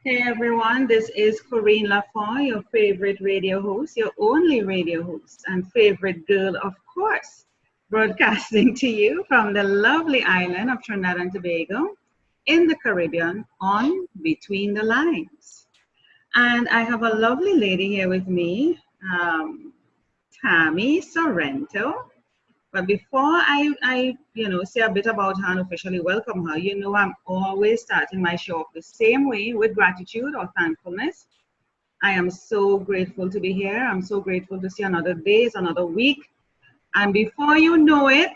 Hey everyone, this is Corinne Lafont, your favorite radio host, your only radio host, and favorite girl, of course, broadcasting to you from the lovely island of Trinidad and Tobago in the Caribbean on Between the Lines. And I have a lovely lady here with me, Tammy Sorrento. But before I say a bit about her and officially welcome her, I'm always starting my show off the same way with gratitude or thankfulness. I am so grateful to be here. I'm so grateful to see another day, it's another week. And before you know it,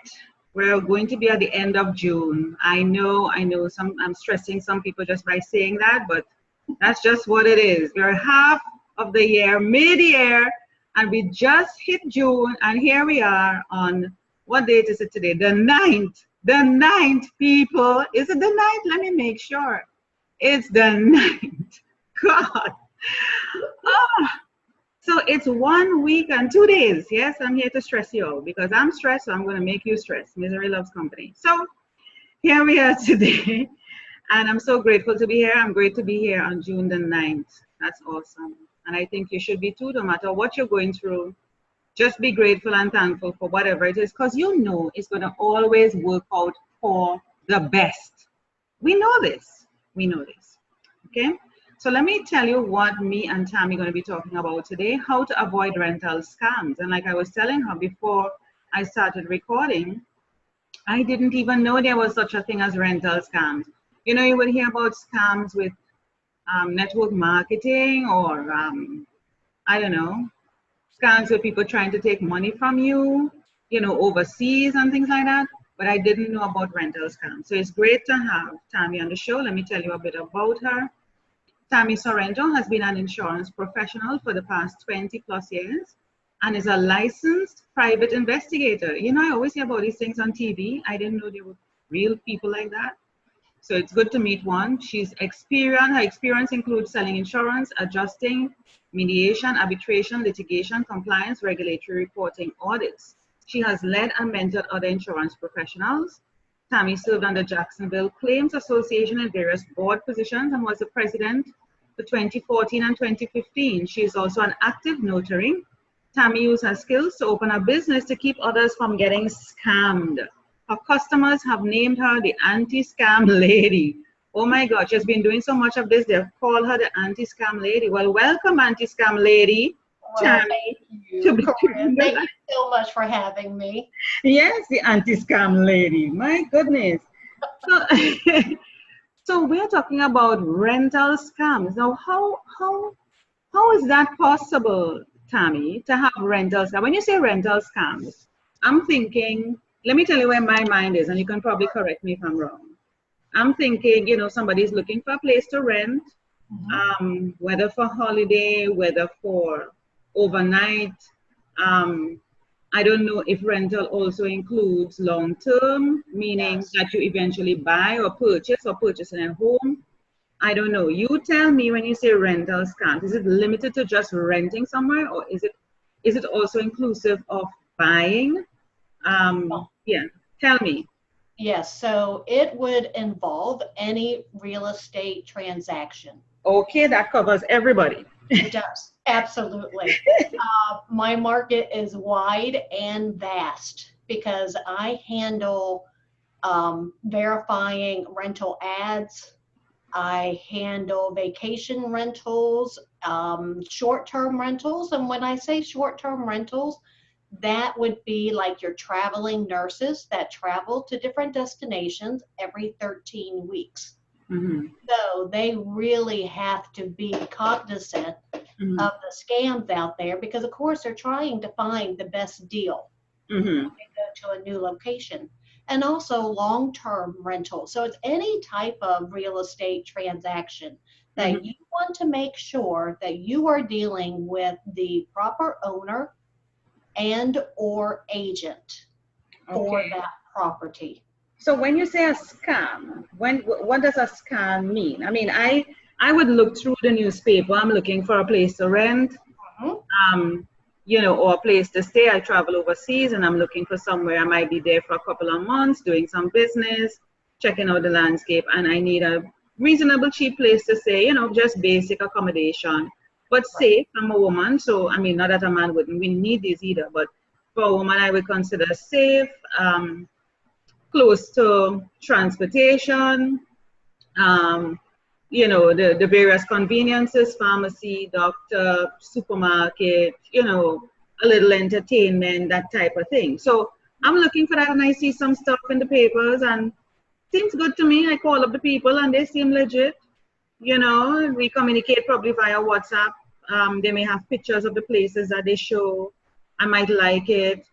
we're going to be at the end of June. I know, I'm stressing some people just by saying that, but that's just what it is. We're half of the year, mid-year, and we just hit June, and here we are on what date is it today? The 9th. The 9th, people. Is it the 9th? Let me make sure. It's the 9th. God. Oh. So it's 1 week and 2 days. Yes, I'm here to stress you out because I'm stressed, so I'm going to make you stress. Misery loves company. So here we are today. And I'm so grateful to be here. I'm great to be here on June the 9th. That's awesome. And I think you should be too, no matter what you're going through. Just be grateful and thankful for whatever it is, because you know it's going to always work out for the best. We know this. We know this. Okay? So let me tell you what me and Tammy are going to be talking about today, how to avoid rental scams. And like I was telling her before I started recording, I didn't even know there was such a thing as rental scams. You know, you would hear about scams with network marketing or, I don't know, scams with people trying to take money from you, overseas and things like that. But I didn't know about rental scams. So it's great to have Tammy on the show. Let me tell you a bit about her. Tammy Sorrento has been an insurance professional for the past 20 plus years and is a licensed private investigator. You know, I always hear about these things on TV. I didn't know there were real people like that. So it's good to meet one. Her experience includes selling insurance, adjusting, mediation, arbitration, litigation, compliance, regulatory reporting, audits. She has led and mentored other insurance professionals. Tammy served on the Jacksonville Claims Association in various board positions and was the president for 2014 and 2015. She is also an active notary. Tammy used her skills to open a business to keep others from getting scammed. Her customers have named her the anti-scam lady. Oh my God, she's been doing so much of this, they've called her the anti-scam lady. Well, welcome, anti-scam lady. Well, thank you, Corinne. Thank you so much for having me. Yes, the anti-scam lady. My goodness. So we're talking about rental scams. Now, how is that possible, Tammy, to have rental scams? When you say rental scams, I'm thinking, let me tell you where my mind is, and you can probably correct me if I'm wrong. I'm thinking, somebody's looking for a place to rent, whether for holiday, whether for overnight. I don't know if rental also includes long-term, meaning that you eventually buy or purchase in a home. I don't know. You tell me when you say rental scams, is it limited to just renting somewhere, or is it also inclusive of buying? Yeah, tell me. Yes, so it would involve any real estate transaction. Okay, that covers everybody. It does, absolutely. My market is wide and vast because I handle verifying rental ads. I handle vacation rentals, short-term rentals. And when I say short-term rentals, that would be like your traveling nurses that travel to different destinations every 13 weeks. Mm-hmm. So they really have to be cognizant of the scams out there because, of course, they're trying to find the best deal when they go to a new location. And also long-term rental. So it's any type of real estate transaction that you want to make sure that you are dealing with the proper owner and or agent for that property. So when you say a scam, what does a scam mean? I mean, I would look through the newspaper. I'm looking for a place to rent, or a place to stay. I travel overseas and I'm looking for somewhere. I might be there for a couple of months doing some business, checking out the landscape, and I need a reasonable cheap place to stay, you know, just basic accommodation, but Right. safe. I'm a woman, so I mean, not that a man wouldn't we need these either, but for a woman, I would consider safe, close to transportation, um, you know, the various conveniences, pharmacy, doctor, supermarket, you know, a little entertainment, that type of thing. So I'm looking for that, and I see some stuff in the papers and seems good to me. I call up the people and they seem legit. You know, we communicate probably via WhatsApp. They may have pictures of the places that they show. I might like it.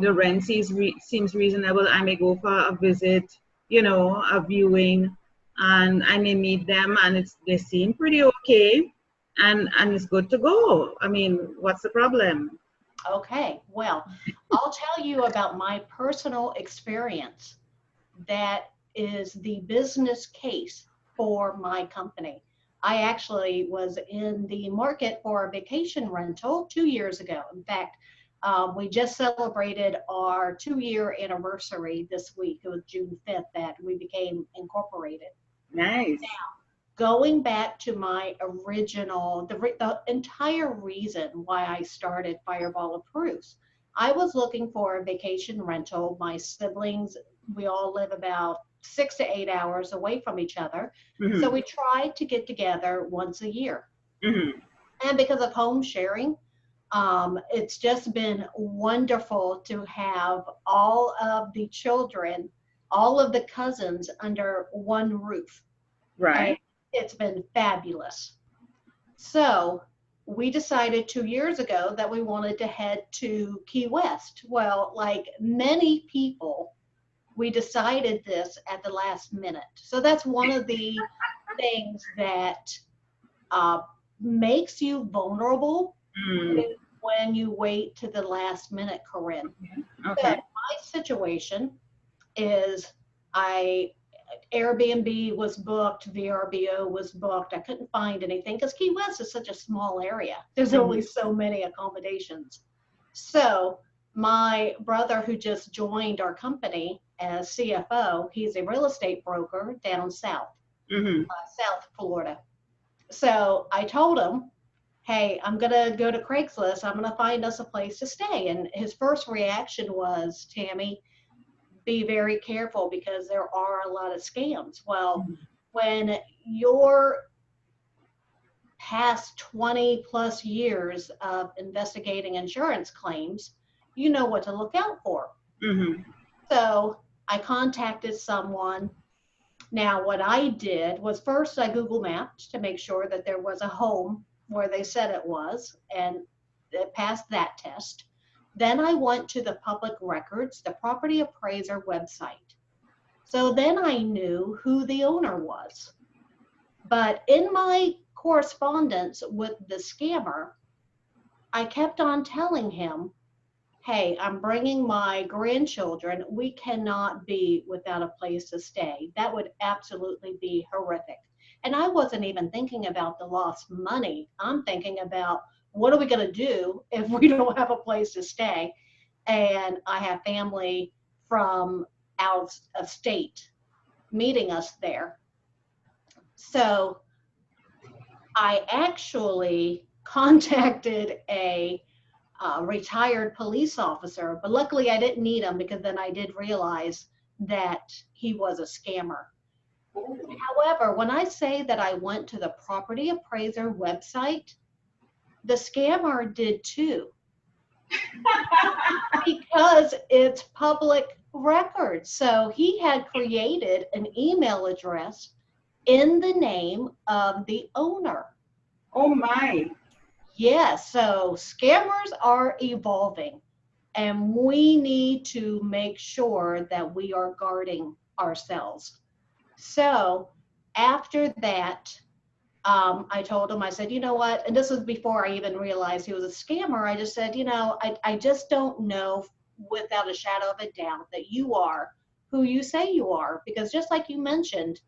The rent seems reasonable. I may go for a visit, you know, a viewing, and I may meet them, and they seem pretty okay, and it's good to go. I mean, what's the problem? Okay, well, I'll tell you about my personal experience that is the business case for my company. I actually was in the market for a vacation rental 2 years ago. In fact, we just celebrated our 2-year anniversary this week. It was June 5th that we became incorporated. Nice. Going back to my original, the entire reason why I started Fireball Approves, I was looking for a vacation rental. My siblings, we all live about 6 to 8 hours away from each other. So Hmm. we tried to get together once a year. Hmm. And because of home sharing, it's just been wonderful to have all of the children, all of the cousins under one roof. And Right. it's been fabulous. So we decided 2 years ago that we wanted to head to Key West. Well, like many people, we decided this at the last minute. So that's one of the things that uh, makes you vulnerable Mm. when you wait to the last minute, Corinne. So Okay. my situation is I Airbnb was booked, VRBO was booked. I couldn't find anything because Key West is such a small area. There's only Mhm. so many accommodations. So my brother, who just joined our company as CFO, he's a real estate broker down south, Mhm. South Florida. So I told him, hey, I'm going to go to Craigslist. I'm going to find us a place to stay. And his first reaction was, Tammy, be very careful because there are a lot of scams. Well, when you're past 20 plus years of investigating insurance claims, you know what to look out for. Mhm. So I contacted someone. Now, what I did was first I Google mapped to make sure that there was a home where they said it was, and it passed that test. Then I went to the public records, the property appraiser website. So then I knew who the owner was. But in my correspondence with the scammer, I kept on telling him, hey, I'm bringing my grandchildren. We cannot be without a place to stay. That would absolutely be horrific. And I wasn't even thinking about the lost money. I'm thinking about what are we going to do if we don't have a place to stay? And I have family from out of state meeting us there. So I actually contacted a retired police officer, but luckily I didn't need him because then I did realize that he was a scammer. However, when I say that I went to the property appraiser website, the scammer did too because it's public record. So he had created an email address in the name of the owner. Oh my. Yes, so scammers are evolving, and we need to make sure that we are guarding ourselves. So after that, I told him, I said, you know what? And this was before I even realized he was a scammer. I just said, I just don't know without a shadow of a doubt that you are who you say you are. Because just like you mentioned,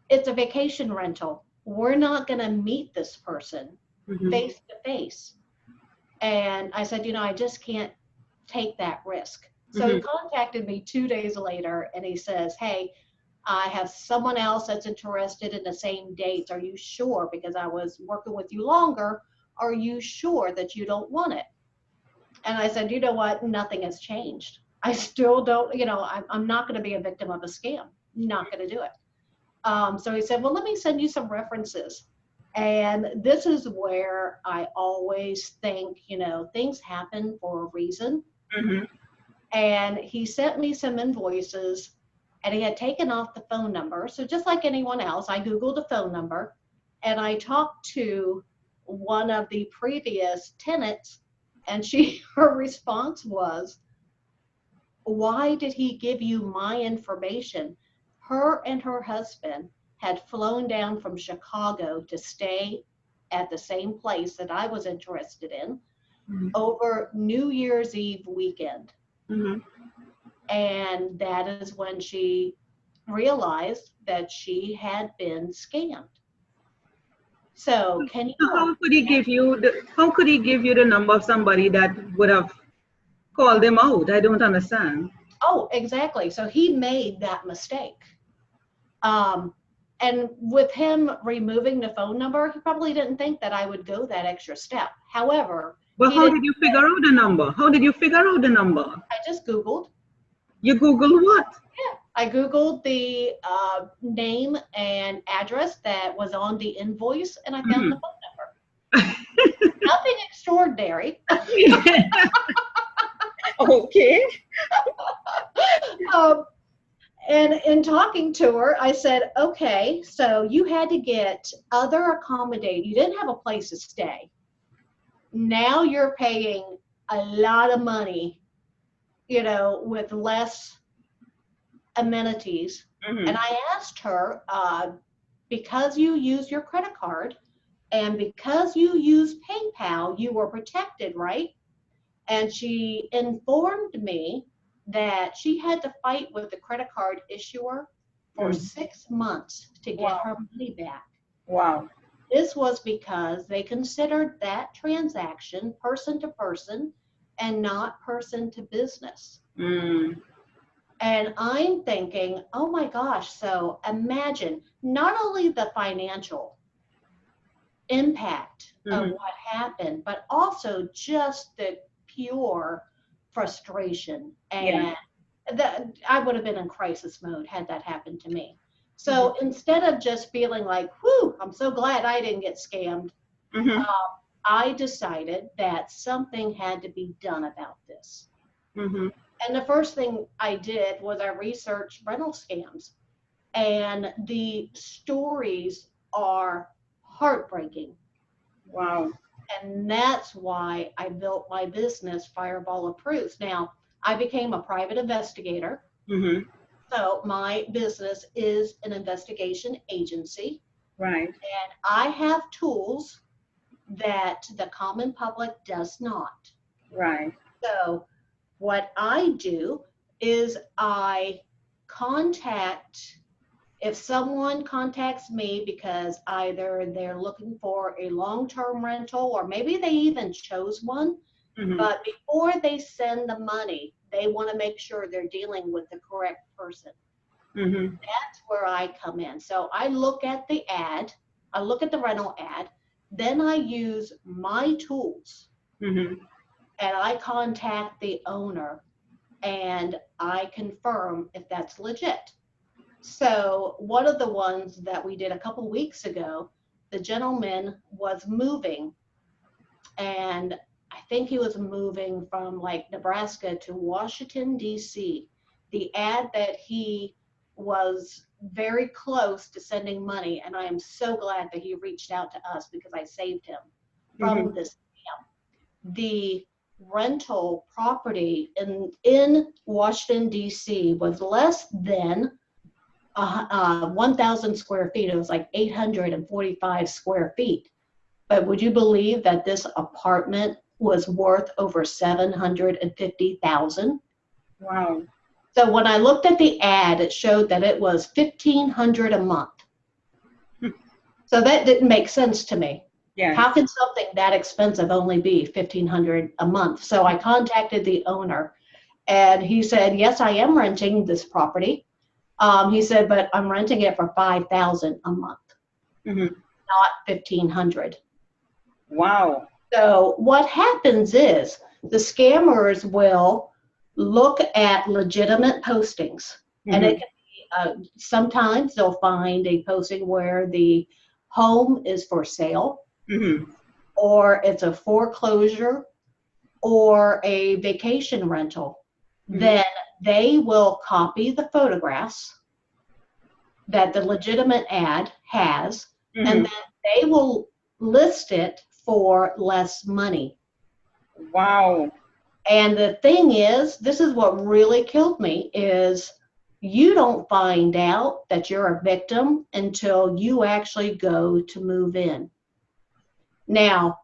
it's a vacation rental. We're not going to meet this person Mhm. face to face. And I said, I just can't take that risk. So he Mhm. contacted me 2 days later and he says, hey, I have someone else that's interested in the same dates. Are you sure? Because I was working with you longer. Are you sure that you don't want it? And I said, you know what? Nothing has changed. I still don't, I'm not going to be a victim of a scam. Not going to do it. So he said, well, let me send you some references. And this is where I always think, things happen for a reason. Mm-hmm. And he sent me some invoices, and he had taken off the phone number. So just like anyone else, I Googled a phone number, and I talked to one of the previous tenants, and her response was, why did he give you my information? Her and her husband had flown down from Chicago to stay at the same place that I was interested in over New Year's Eve weekend. Mm-hmm. And that is when she realized that she had been scammed. So can you? How could he give you the number of somebody that would have called him out? I don't understand. Oh, exactly. So he made that mistake. And with him removing the phone number, he probably didn't think that I would go that extra step. However, but how did you figure out the number? How did you figure out the number? I just Googled. You Googled what? Yeah, I Googled the name and address that was on the invoice, and I found the phone number. Nothing extraordinary. Okay. And in talking to her, I said, okay, so you had to get other accommodation. You didn't have a place to stay. Now you're paying a lot of money, with less amenities. Mm-hmm. And I asked her, because you use your credit card and because you use PayPal, you were protected, right? And she informed me that she had to fight with the credit card issuer for 6 months to get her money back. Wow. This was because they considered that transaction person to person and not person to business. And I'm thinking, oh my gosh, so imagine not only the financial impact of what happened, but also just the pure frustration. And I would have been in crisis mode had that happened to me. So instead of just feeling like, whew, I'm so glad I didn't get scammed, I decided that something had to be done about this. And the first thing I did was I researched rental scams. And the stories are heartbreaking. Wow. And that's why I built my business, Fireball Approves. Now, I became a private investigator. So my business is an investigation agency. Right. And I have tools that the common public does not. Right. So what I do is I contact, if someone contacts me because either they're looking for a long-term rental or maybe they even chose one, but before they send the money, they want to make sure they're dealing with the correct person. That's where I come in. So I look at the ad, I look at the rental ad, then I use my tools and I contact the owner and I confirm if that's legit. So one of the ones that we did a couple weeks ago, the gentleman was moving, and I think he was moving from like Nebraska to Washington, D.C. The ad that he was very close to sending money, and I am so glad that he reached out to us because I saved him from this scam. The rental property in Washington, D.C. was less than 1,000 square feet. It was like 845 square feet. But would you believe that this apartment was worth over $750,000? Wow. So when I looked at the ad, it showed that it was $1,500 a month. So that didn't make sense to me. Yeah. How can something that expensive only be $1,500 a month? So I contacted the owner, and he said, yes, I am renting this property. He said, but I'm renting it for $5,000 a month, not $1,500. Wow. So what happens is the scammers will look at legitimate postings, and it can be, sometimes they'll find a posting where the home is for sale, or it's a foreclosure, or a vacation rental. Then they will copy the photographs that the legitimate ad has, and then they will list it for less money. Wow. And the thing is, this is what really killed me, is you don't find out that you're a victim until you actually go to move in. Now,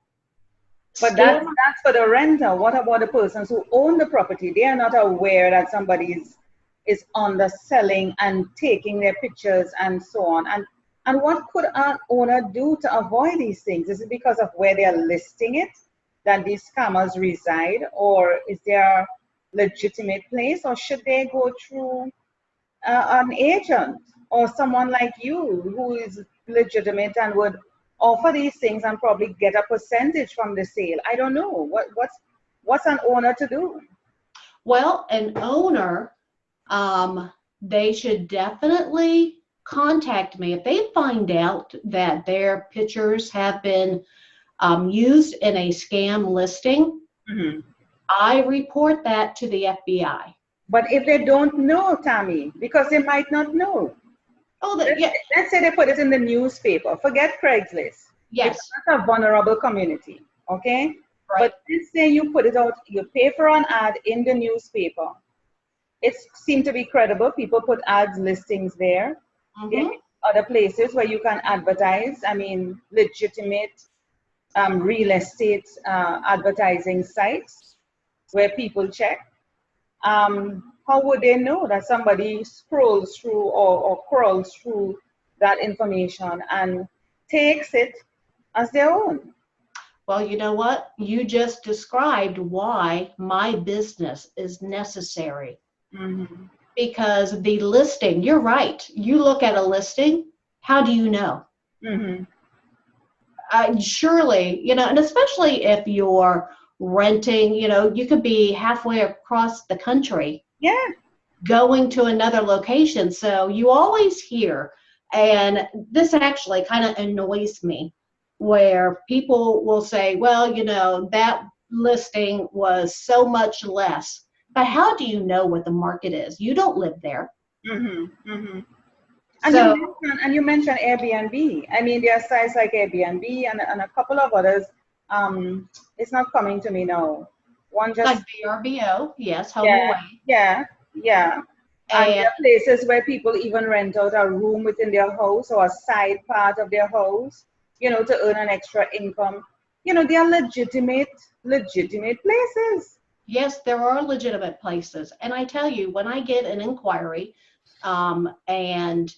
but that's for the renter. What about the persons who own the property? They are not aware that somebody is underselling and taking their pictures and so on. And what could an owner do to avoid these things? Is it because of where they are listing it that these scammers reside, or is there a legitimate place, or should they go through an agent or someone like you who is legitimate and would offer these things and probably get a percentage from the sale? I don't know. What's an owner to do? Well, an owner, they should definitely contact me if they find out that their pictures have been used in a scam listing. I report that to the FBI. But if they don't know, Tammy, because they might not know. Oh, let's say they put it in the newspaper. Forget Craigslist. Yes. It's not a vulnerable community, okay? Right. But let's say you put it out, you pay for an ad in the newspaper. It seemed to be credible. People put ads listings there. There are other places where you can advertise. I mean, legitimate real estate advertising sites where people check. How would they know that somebody scrolls through or crawls through that information and takes it as their own? Well, you know what? You just described why my business is necessary. Because the listing, you're right. You look at a listing, how do you know? Surely, you know, and especially if you're renting, you know, you could be halfway across the country. Yeah. Going to another location. So you always hear, and this actually kind of annoys me, where people will say, well, you know, that listing was so much less. But how do you know what the market is? You don't live there. And, So, you mentioned Airbnb. I mean, there are sites like Airbnb and a couple of others. It's not coming to me now. One just like VRBO, yes, Home Away. Yeah. And there are places where people even rent out a room within their house or a side part of their house, you know, to earn an extra income. You know, they are legitimate places. Yes, there are legitimate places. And I tell you, when I get an inquiry and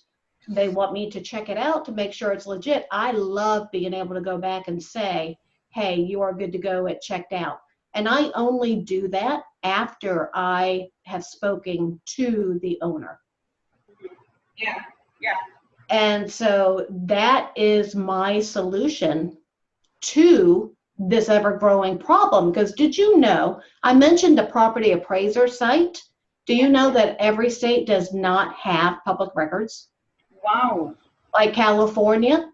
they want me to check it out to make sure it's legit, I love being able to go back and say, hey, you are good to go, it checked out. And I only do that after I have spoken to the owner. Yeah. And so that is my solution to this ever-growing problem. Because did you know, I mentioned the property appraiser site. Do you know that every state does not have public records? Wow. Like California,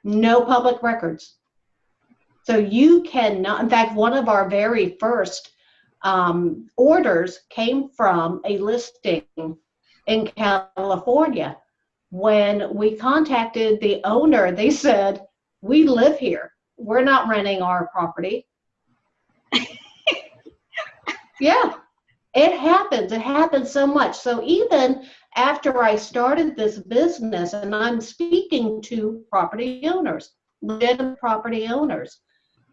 no public records. So you cannot, in fact, one of our very first orders came from a listing in California. When we contacted the owner, they said, we live here. We're not renting our property. Yeah, it happens. It happens so much. So even after I started this business and I'm speaking to property owners, legitimate property owners,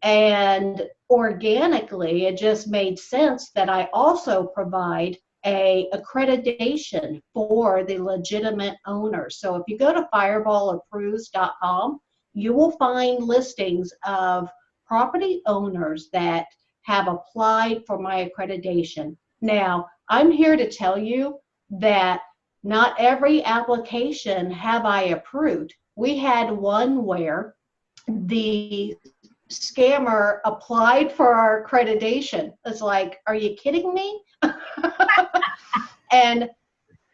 and organically, it just made sense that I also provide a accreditation for the legitimate owners. So if you go to fireballapproves.com, you will find listings of property owners that have applied for my accreditation. Now, I'm here to tell you that Not every application have I approved. We had one where the scammer applied for our accreditation. It's like, are you kidding me? And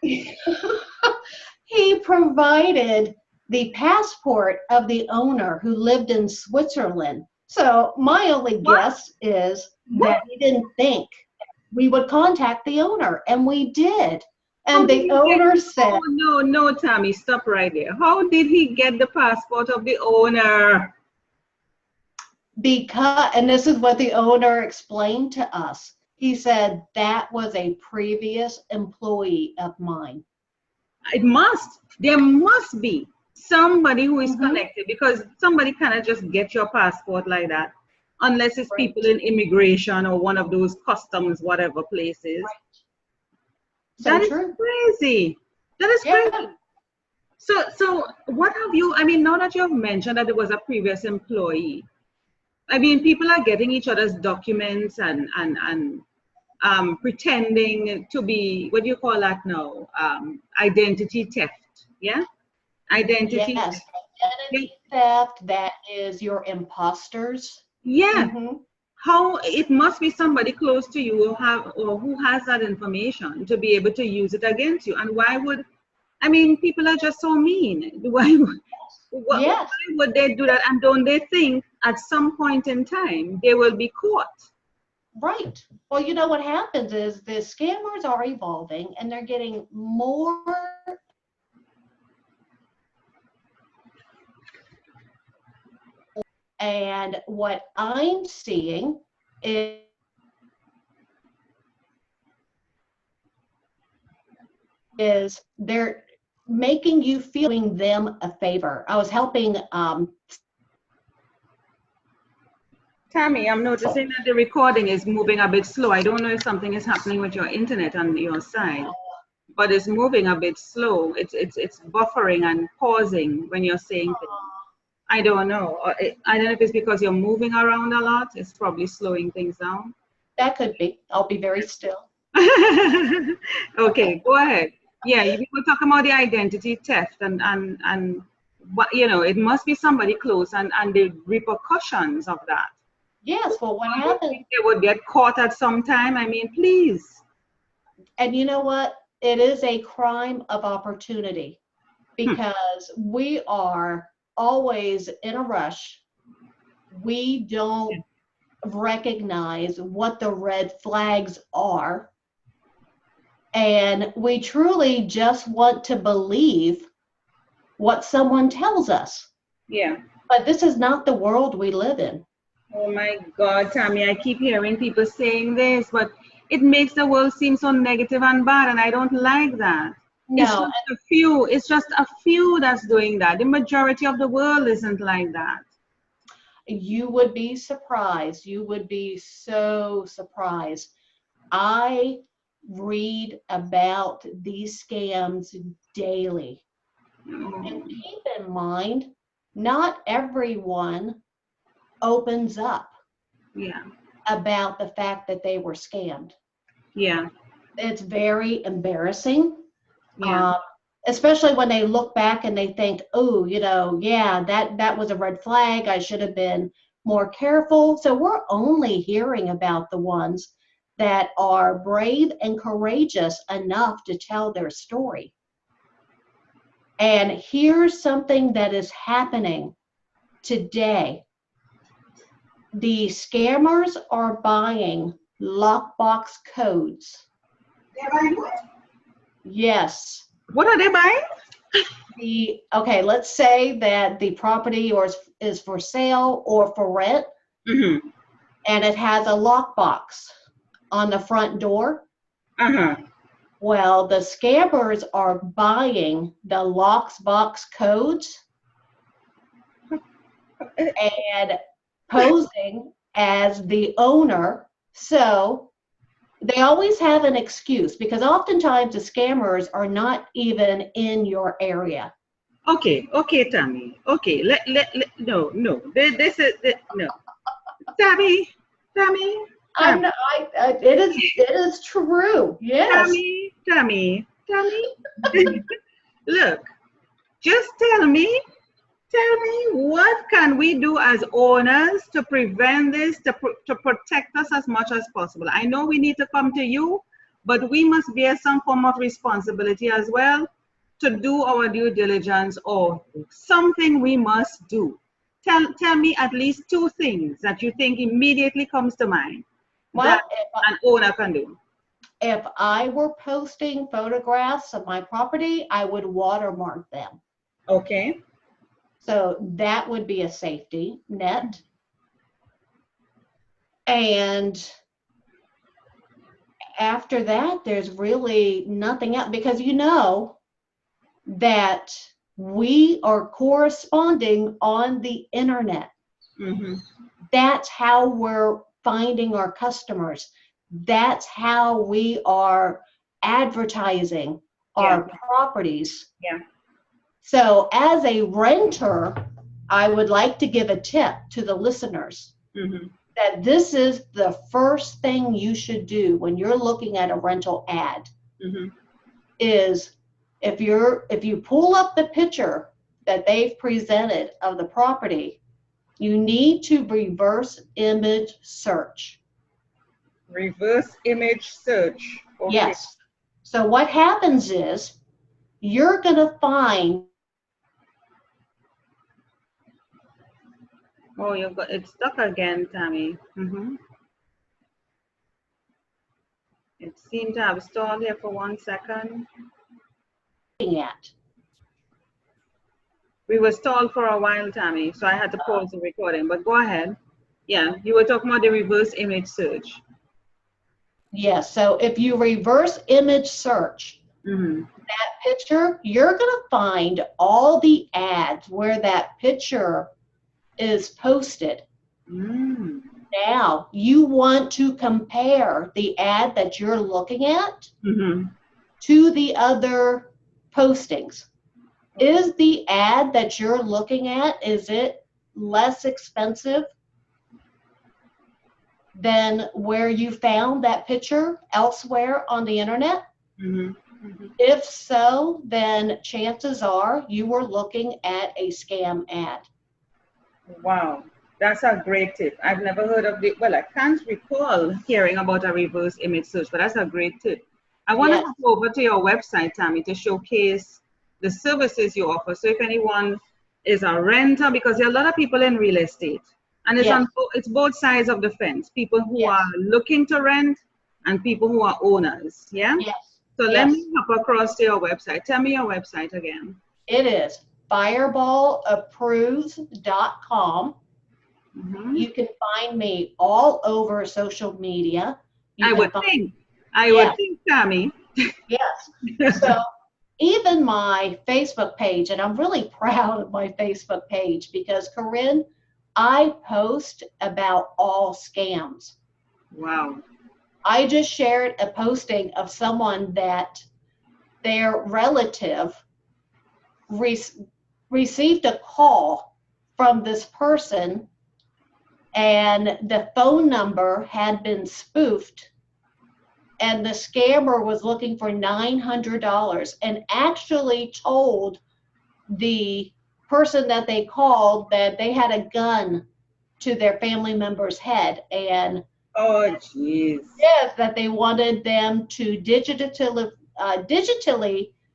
he provided the passport of the owner who lived in Switzerland. So my only guess is that he didn't think we would contact the owner, and we did. And the owner said, "Oh, no, no, Tammy, stop right there. How did he get the passport of the owner?" because, and this is what the owner explained to us. He said that was a previous employee of mine. There must be somebody who is connected, because somebody cannot just get your passport like that unless it's people in immigration or one of those customs, whatever places. Right. That is crazy. That is crazy. So what have you, I mean, now that you have mentioned that there was a previous employee, I mean, people are getting each other's documents and pretending to be, what do you call that now? Identity theft, yeah? Identity theft. Identity theft, that is your imposters. Yeah. How it must be somebody close to you who has that information to be able to use it against you. And why would, I mean, people are just so mean. Why would they do that? And don't they think at some point in time they will be caught? Right. Well, you know what happens is the scammers are evolving, and they're getting more and what I'm seeing is they're making you feeling them a favor. I was helping Tammy, I'm noticing that the recording is moving a bit slow. I don't know if something is happening with your internet on your side, but it's moving a bit slow. It's buffering and pausing when you're saying things. I don't know. I don't know if it's because you're moving around a lot. It's probably slowing things down. That could be. I'll be very still. Okay, go ahead. Yeah, you were talking about the identity theft and what, you know, it must be somebody close and the repercussions of that. Yes, well, what happened? They would get caught at some time. I mean, please. And you know what? It is a crime of opportunity, because we are always in a rush. We don't recognize what the red flags are, and we truly just want to believe what someone tells us. Yeah. But this is not the world we live in. Oh my God, Tammy, I keep hearing people saying this, but it makes the world seem so negative and bad, and I don't like that. No. It's just a few that's doing that. The majority of the world isn't like that. You would be surprised. You would be so surprised. I read about these scams daily. And keep in mind, not everyone opens up about the fact that they were scammed. Yeah. It's very embarrassing. Yeah. Especially when they look back and they think, oh, you know, yeah, that was a red flag. I should have been more careful. So we're only hearing about the ones that are brave and courageous enough to tell their story. And here's something that is happening today. The scammers are buying lockbox codes. They're buying what? Yes. What are they buying? Okay, let's say that the property is for sale or for rent, and it has a lockbox on the front door. Well, the scammers are buying the lockbox codes and posing as the owner. So they always have an excuse, because oftentimes the scammers are not even in your area. Okay, Tammy. Okay, no. This is no. Tammy. It is true. Yes. Tammy. Tell me. Look, just tell me what can we do as owners to prevent this, to protect us as much as possible. I know we need to come to you, but we must bear some form of responsibility as well to do our due diligence, or something we must do. Tell me at least 2 things that you think immediately comes to mind Well, that an owner can do. if I were posting photographs of my property, I would watermark them. Okay. So that would be a safety net. And after that, there's really nothing else, because you know that we are corresponding on the internet. Mm-hmm. That's how we're finding our customers. That's how we are advertising our properties. Yeah. So as a renter, I would like to give a tip to the listeners that this is the first thing you should do when you're looking at a rental ad. Is if you pull up the picture that they've presented of the property, you need to reverse image search. Reverse image search. Okay. Yes. So what happens is you're going to find. Oh, it's stuck again, Tammy. It seemed to have stalled here for 1 second. At. We were stalled for a while, Tammy, so I had to pause the recording, but go ahead. Yeah, you were talking about the reverse image search. Yes, so if you reverse image search that picture, you're going to find all the ads where that picture is posted. Now, you want to compare the ad that you're looking at to the other postings. Is the ad that you're looking at, is it less expensive than where you found that picture elsewhere on the internet? If so, then chances are you were looking at a scam ad. Wow, that's a great tip. I've never heard of it. Well, I can't recall hearing about a reverse image search, but that's a great tip. I want to go over to your website, Tammy, to showcase the services you offer. So if anyone is a renter, because there are a lot of people in real estate, and it's both sides of the fence, people who are looking to rent and people who are owners. Yeah. So let me hop across to your website. Tell me your website again. It is fireballapproves.com. You can find me all over social media. I would think, Tammy. Yes. So even my Facebook page, and I'm really proud of my Facebook page because, Corinne, I post about all scams. Wow. I just shared a posting of someone that their relative received a call from this person, and the phone number had been spoofed, and the scammer was looking for $900 and actually told the person that they called that they had a gun to their family member's head, and that they wanted them to digitally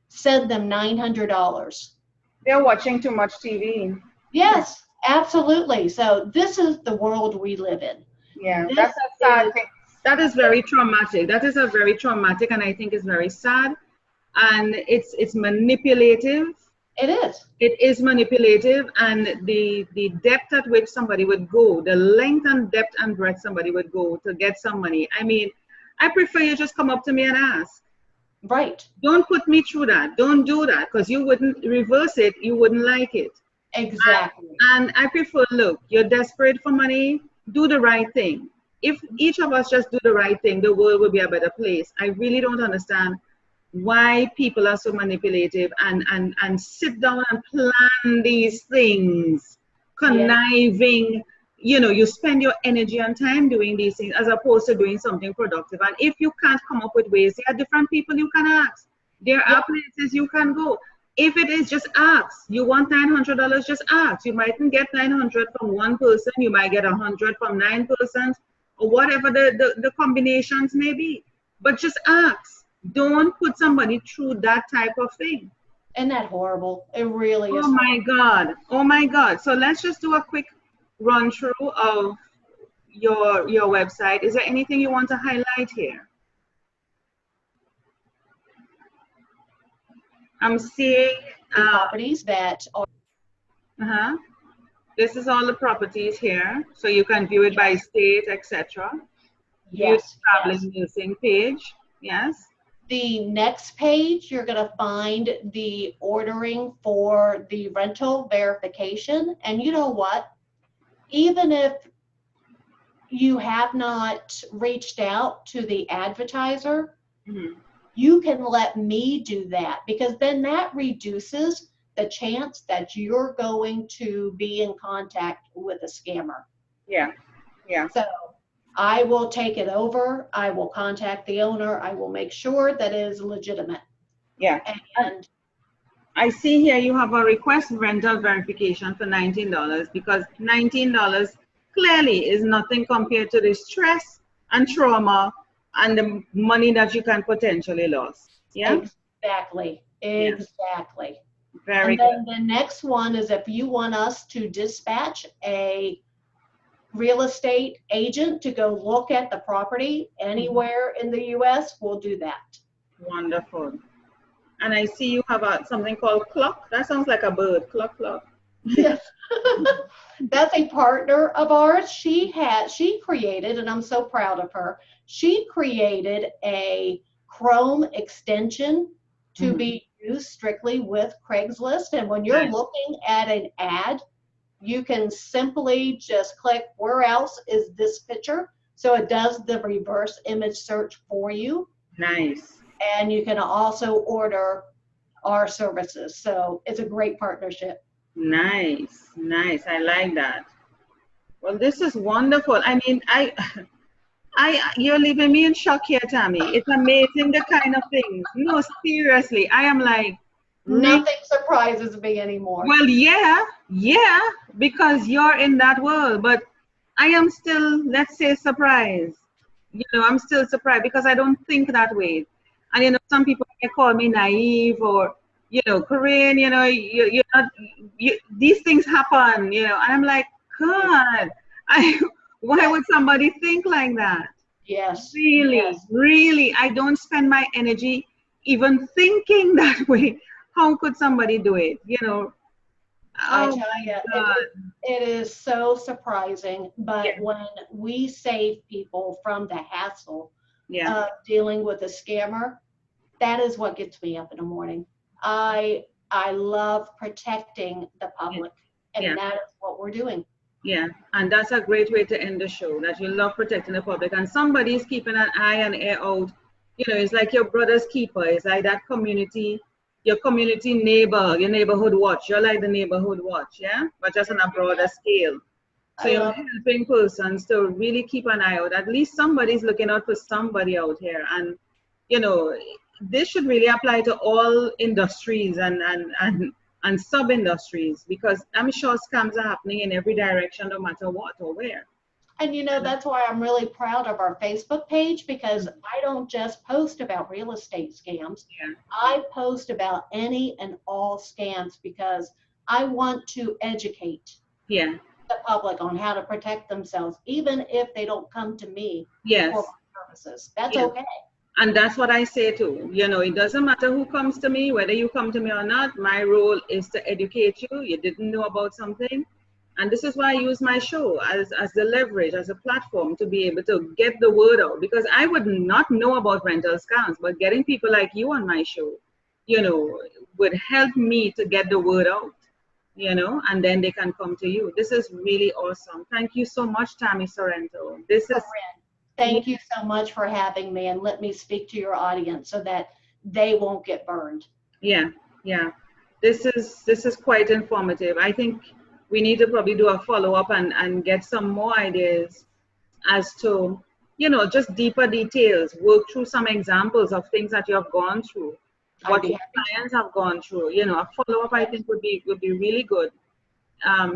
send them $900. They're watching too much TV. Yes, absolutely. So this is the world we live in. Yeah, that's a sad thing. That is very traumatic. That is a very traumatic, and I think it's very sad. And it's manipulative. It is. It is manipulative, and the depth at which somebody would go, the length and depth and breadth somebody would go to get some money. I mean, I prefer you just come up to me and ask. Right. Don't put me through that. Don't do that, because you wouldn't reverse it. You wouldn't like it. Exactly. And I prefer, look, you're desperate for money, do the right thing. If each of us just do the right thing, the world will be a better place. I really don't understand why people are so manipulative and sit down and plan these things, conniving. You know, you spend your energy and time doing these things as opposed to doing something productive. And if you can't come up with ways, there are different people you can ask. There Yeah. are places you can go. If it is, just ask. You want $900, just ask. You mightn't get 900 from one person. You might get 100 from 9 persons, or whatever the combinations may be. But just ask. Don't put somebody through that type of thing. Isn't that horrible? It really is Oh my God. Oh my God. So let's just do a quick run through of your website. Is there anything you want to highlight here? I'm seeing properties that are. This is all the properties here, so you can view it by state, etc. View Yes. traveling nursing page. Yes. The next page, you're going to find the ordering for the rental verification. And you know what? Even if you have not reached out to the advertiser, you can let me do that, because then that reduces the chance that you're going to be in contact with a scammer. Yeah. Yeah. So I will take it over. I will contact the owner. I will make sure that it is legitimate. Yeah. And I see here you have a request rental verification for $19, because $19 clearly is nothing compared to the stress and trauma and the money that you can potentially lose. Yeah. Exactly. Exactly. Very and good. then the next one is if you want us to dispatch a real estate agent to go look at the property anywhere in the U.S., we'll do that. Wonderful. And I see you have something called Cluck. That sounds like a bird. Cluck, cluck. Yes. That's a partner of ours. She created, and I'm so proud of her, she created a Chrome extension to be used strictly with Craigslist. And when you're looking at an ad, you can simply just click, where else is this picture? So it does the reverse image search for you. Nice. And you can also order our services. So it's a great partnership. Nice. Nice. I like that. Well, this is wonderful. I mean, you're leaving me in shock here, Tammy. It's amazing the kind of things. No, seriously, I am like, nothing surprises me anymore. Well, yeah, because you're in that world, but I am still, let's say, surprised. You know, I'm still surprised because I don't think that way. And, you know, some people may call me naive or, you know, Korean, you know, you're not, these things happen, you know, and I'm like, God, why would somebody think like that? Yes. Really, yes. Really, I don't spend my energy even thinking that way. How could somebody do it? You know, I tell you, it is so surprising. But when we save people from the hassle of dealing with a scammer, that is what gets me up in the morning. I love protecting the public, and that is what we're doing. Yeah, and that's a great way to end the show, that you love protecting the public, and somebody's keeping an eye and ear out. You know, it's like your brother's keeper. It's like that community, your community neighbor, your neighborhood watch. You're like the neighborhood watch, yeah? But just on a broader scale. So you're helping persons to really keep an eye out. At least somebody's looking out for somebody out here. And, you know, this should really apply to all industries and sub-industries, because I'm sure scams are happening in every direction, no matter what or where. And you know, that's why I'm really proud of our Facebook page, because I don't just post about real estate scams. I post about any and all scams because I want to educate the public on how to protect themselves, even if they don't come to me for my services. That's okay. And that's what I say too. You know, it doesn't matter who comes to me, whether you come to me or not. My role is to educate you. You didn't know about something. And this is why I use my show as the leverage, as a platform to be able to get the word out. Because I would not know about rental scams, but getting people like you on my show, you know, would help me to get the word out, you know, and then they can come to you. This is really awesome. Thank you so much, Tammy Sorrento. Thank you so much for having me, and let me speak to your audience so that they won't get burned. Yeah. This is quite informative. I think we need to probably do a follow-up and get some more ideas as to, you know, just deeper details, work through some examples of things that you have gone through what be your happy. clients have gone through. You know, a follow-up I think would be really good.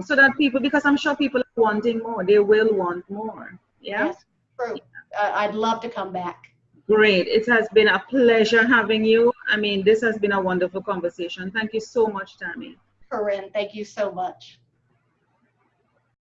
So that people, because I'm sure people are wanting more, they will want more. Yeah. Yes, true. I'd love to come back. Great. It has been a pleasure having you. I mean, this has been a wonderful conversation. Thank you so much, Tammy. Corinne, thank you so much.